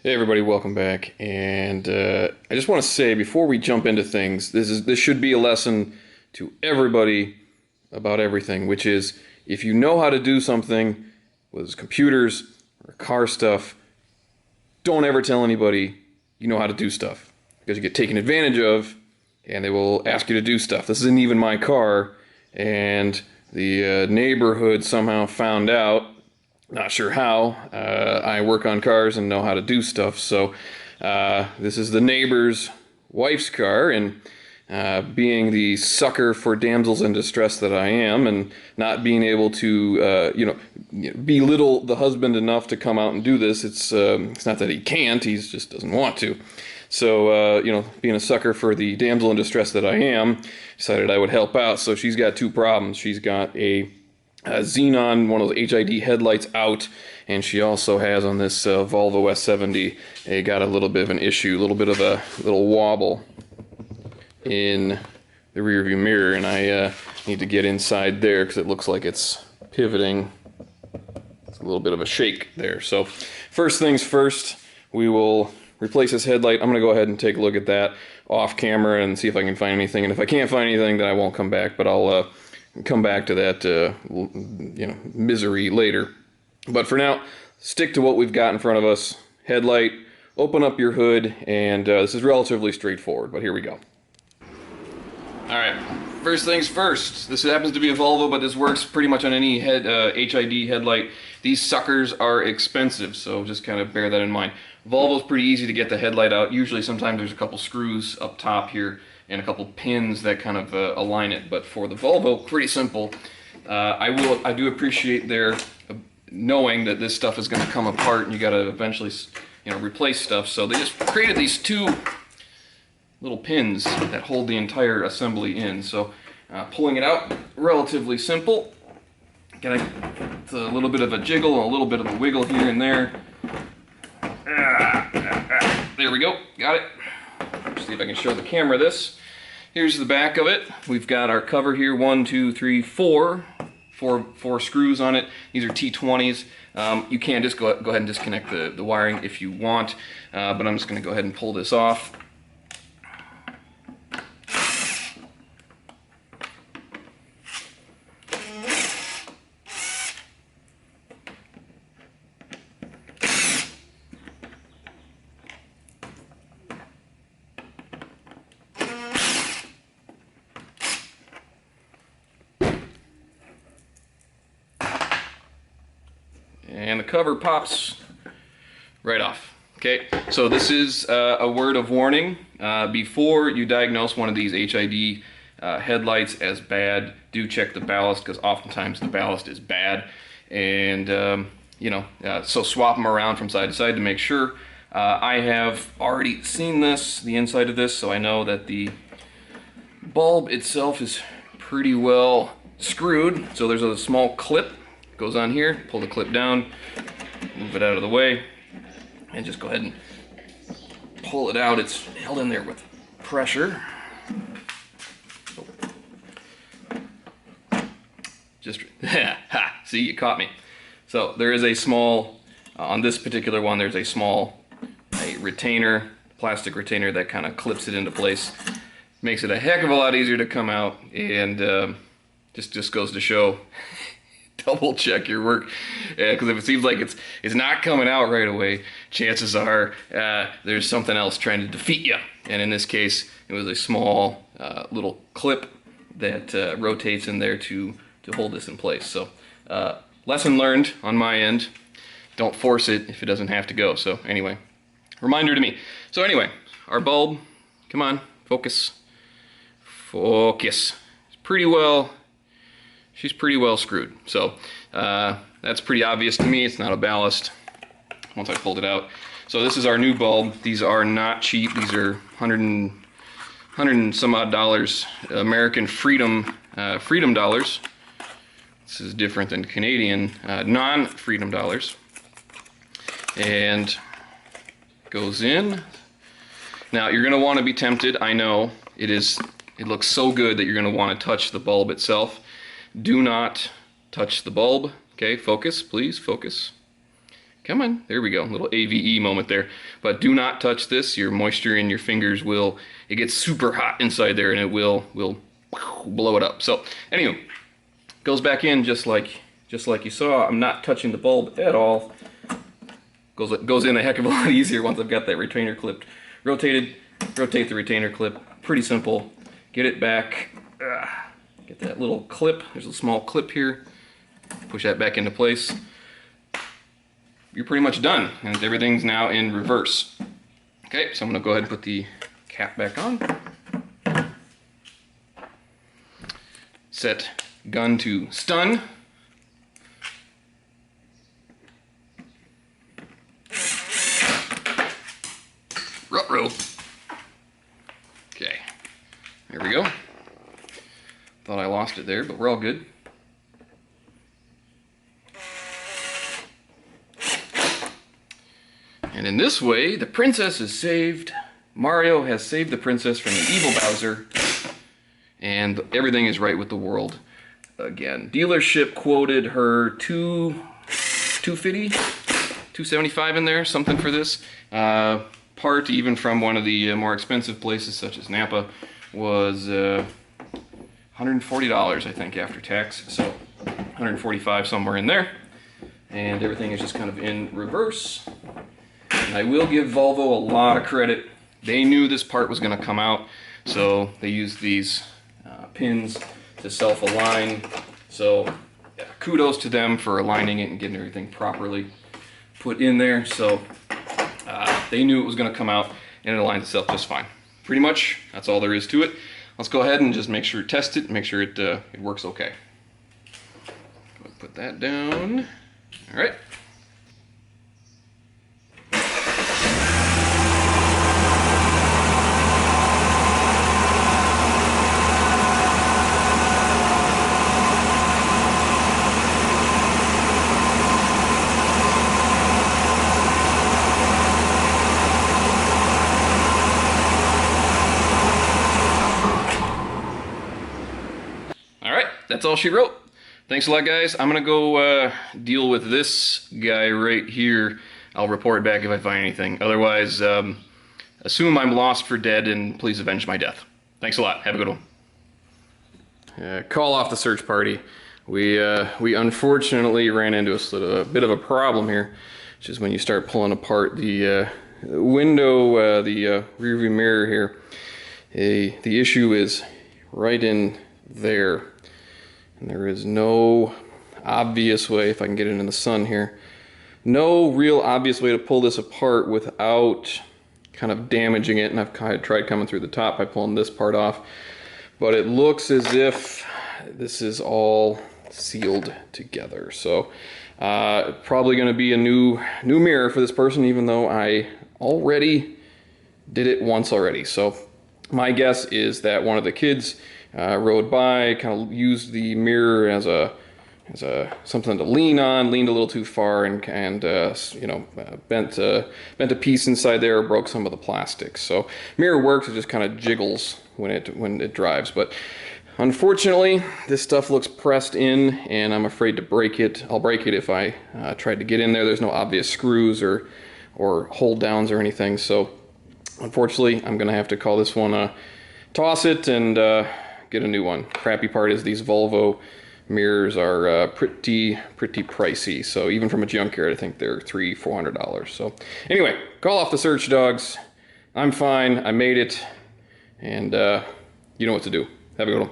Hey everybody, welcome back. And I just want to say before we jump into things, this should be a lesson to everybody about everything, which is if you know how to do something, whether it's computers or car stuff, don't ever tell anybody you know how to do stuff because you get taken advantage of, and they will ask you to do stuff. This isn't even my car, and the neighborhood somehow found out. Not sure how. I work on cars and know how to do stuff, so this is the neighbor's wife's car, and being the sucker for damsels in distress that I am, and not being able to, belittle the husband enough to come out and do this. It's not that he can't; he just doesn't want to. So, being a sucker for the damsel in distress that I am, decided I would help out. So she's got two problems. She's got a Xenon, one of those HID headlights out, and she also has on this Volvo S60 got a little bit of an issue, a little bit of a little wobble in the rearview mirror, and I need to get inside there because it looks like it's pivoting. It's a little bit of a shake there. So first things first, we will replace this headlight. I'm going to go ahead and take a look at that off camera and see if I can find anything, and if I can't find anything, then I won't come back, but I'll come back to that misery later. But for now, stick to what we've got in front of us. Headlight, open up your hood, and this is relatively straightforward, but here we go. Alright, first things first. This happens to be a Volvo, but this works pretty much on any HID headlight. These suckers are expensive, so just kind of bear that in mind. Volvo's pretty easy to get the headlight out. Usually sometimes there's a couple screws up top here and a couple pins that kind of align it, but for the Volvo, pretty simple. I do appreciate their knowing that this stuff is going to come apart and you got to eventually, replace stuff. So they just created these two little pins that hold the entire assembly in. So pulling it out, relatively simple. It's a little bit of a jiggle, a little bit of a wiggle here and there. There we go, got it. See if I can show the camera this. Here's the back of it. We've got our cover here, 1, 2, 3, 4 screws on it. These are T20s. You can just go ahead and disconnect the wiring if you want, but I'm just going to go ahead and pull this off. And the cover pops right off. Okay, so this is a word of warning. Before you diagnose one of these HID headlights as bad, do check the ballast, because oftentimes the ballast is bad. And, so swap them around from side to side to make sure. I have already seen this, the inside of this, so I know that the bulb itself is pretty well screwed. So there's a small clip. Goes on here, pull the clip down, move it out of the way, and just go ahead and pull it out. It's held in there with pressure. Just, see, you caught me. So there is a small, on this particular one, there's a small retainer, plastic retainer that kind of clips it into place. Makes it a heck of a lot easier to come out, and just goes to show. Double check your work, because if it seems like it's not coming out right away, chances are there's something else trying to defeat you. And in this case, it was a small little clip that rotates in there to hold this in place. So lesson learned on my end. Don't force it if it doesn't have to go. So anyway, reminder to me. So anyway, our bulb, come on, focus. Focus. It's pretty well. She's pretty well screwed. So that's pretty obvious to me. It's not a ballast once I pulled it out. So this is our new bulb. These are not cheap. These are 100 and some odd dollars, American freedom dollars. This is different than Canadian non-freedom dollars. And goes in. Now you're going to want to be tempted. I know it looks so good that you're going to want to touch the bulb itself. Do not touch the bulb. Okay, focus, please, focus. Come on, there we go, a little AVE moment there. But do not touch this. Your moisture in your fingers will, it gets super hot inside there and it will blow it up. So anyway, goes back in just like you saw. I'm not touching the bulb at all. Goes in a heck of a lot easier once I've got that retainer clipped. Rotate the retainer clip, pretty simple. Get it back, get that little clip, there's a small clip here. Push that back into place. You're pretty much done, and everything's now in reverse. Okay, so I'm gonna go ahead and put the cap back on. Set gun to stun. Ruh-roh. Okay, there we go. Thought I lost it there, but we're all good. And in this way, the princess is saved. Mario has saved the princess from the evil Bowser, and everything is right with the world again. Dealership quoted her $250, $275 in there, something for this. Part, even from one of the more expensive places, such as Napa, was $140, I think, after tax. So $145 somewhere in there. And everything is just kind of in reverse. And I will give Volvo a lot of credit. They knew this part was going to come out, so they used these pins to self-align. So yeah, kudos to them for aligning it and getting everything properly put in there. So they knew it was going to come out, and it aligns itself just fine. Pretty much, that's all there is to it. Let's go ahead and just make sure, test it, make sure it works okay. Put that down. All right. That's all she wrote. Thanks a lot, guys. I'm gonna go deal with this guy right here. I'll report back if I find anything. Otherwise, assume I'm lost for dead, and please avenge my death. Thanks a lot. Have a good one. Call off the search party. We unfortunately ran into a bit of a problem here, which is when you start pulling apart the window, the rearview mirror here. The issue is right in there. And there is no obvious way, if I can get it in the sun here, no real obvious way to pull this apart without kind of damaging it. And I've kind of tried coming through the top by pulling this part off, but it looks as if this is all sealed together. So probably going to be a new mirror for this person, even though I already did it once already. So my guess is that one of the kids rode by, kind of used the mirror as a something to lean on, leaned a little too far, and you know, bent a piece inside there, or broke some of the plastic. So mirror works; it just kind of jiggles when it drives. But unfortunately, this stuff looks pressed in, and I'm afraid to break it. I'll break it if I tried to get in there. There's no obvious screws or hold downs or anything. So unfortunately, I'm gonna have to call this one toss it and get a new one. Crappy part is these Volvo mirrors are pretty pricey. So even from a junkyard, I think they're $300-400. So anyway, call off the search, dogs. I'm fine. I made it, and you know what to do. Have a good one.